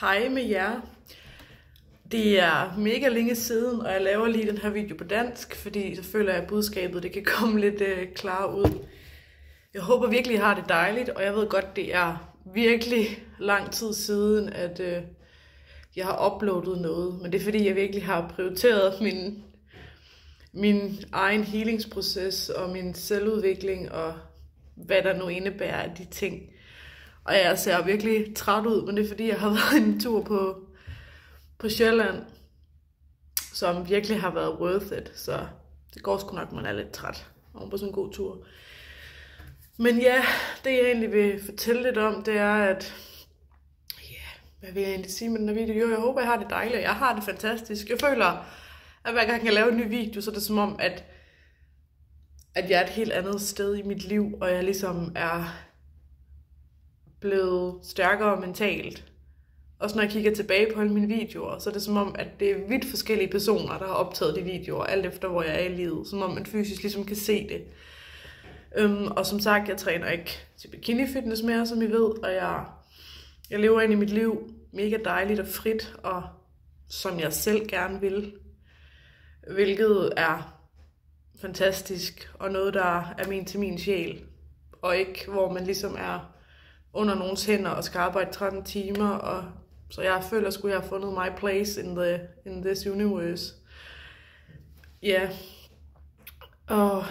Hej med jer. Det er mega længe siden, og jeg laver lige den her video på dansk, fordi så føler jeg, at budskabet det kan komme lidt klarere ud. Jeg håber virkelig, I har det dejligt, og jeg ved godt, det er virkelig lang tid siden, at jeg har uploadet noget. Men det er fordi, jeg virkelig har prioriteret min egen healingsproces og min selvudvikling og hvad der nu indebærer af de ting. Og jeg ser virkelig træt ud, men det er fordi, jeg har været en tur på Sjælland, som virkelig har været worth it. Så det går sgu nok, man er lidt træt oven på sådan en god tur. Men ja, det jeg egentlig vil fortælle lidt om, det er, at hvad vil jeg egentlig sige med den her video? Jo, jeg håber, jeg har det dejligt, jeg har det fantastisk. Jeg føler, at hver gang jeg laver en ny video, så er det som om, at jeg er et helt andet sted i mit liv, og jeg ligesom er blevet stærkere mentalt. Også når jeg kigger tilbage på alle mine videoer, så er det som om, at det er vidt forskellige personer, der har optaget de videoer, alt efter hvor jeg er i livet. Som om man fysisk ligesom kan se det. Og som sagt, jeg træner ikke til bikini fitness mere, som I ved, og jeg lever ind i mit liv mega dejligt og frit, og som jeg selv gerne vil. Hvilket er fantastisk, og noget, der er til min sjæl. Og ikke, hvor man ligesom er under nogens hænder og skal arbejde 13 timer. Og så jeg føler, at jeg har fundet my place in this universe. Ja. Og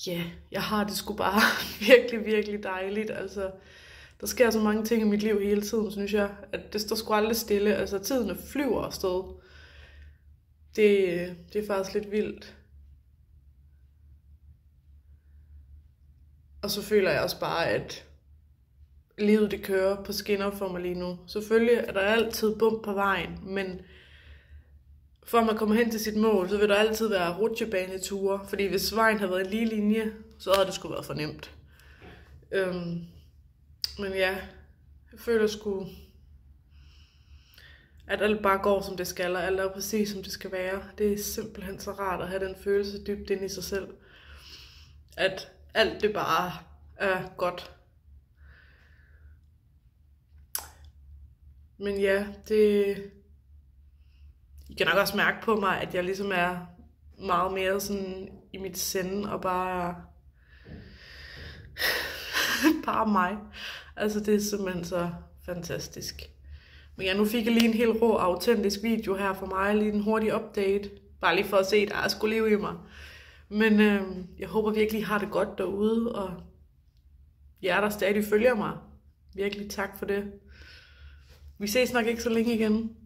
ja, jeg har det sgu bare virkelig, virkelig dejligt. Altså, der sker så mange ting i mit liv hele tiden, synes jeg, at det står sgu aldrig stille. Altså, tiden flyver afsted. Det er faktisk lidt vildt. Og så føler jeg også bare, at livet det kører på skinner for mig lige nu. Selvfølgelig er der altid bump på vejen, men for at man kommer hen til sit mål, så vil der altid være rutsjebaneture. Fordi hvis vejen havde været en lige linje, så havde det sgu været for nemt. Men ja, jeg føler sgu, at alt bare går som det skal, og alt er præcis som det skal være. Det er simpelthen så rart at have den følelse dybt inde i sig selv. At alt det bare er godt. Men ja, I kan nok også mærke på mig, at jeg ligesom er meget mere sådan i mit sind og bare mig. Altså det er simpelthen så fantastisk. Men ja, nu fik jeg lige en helt rå, autentisk video her for mig. Lige en hurtig update. Bare lige for at se, at der er sgu liv i mig. Men jeg håber virkelig, I har det godt derude. Og jer, der stadig følger mig. Virkelig tak for det. Vi ses nok ikke så længe igen.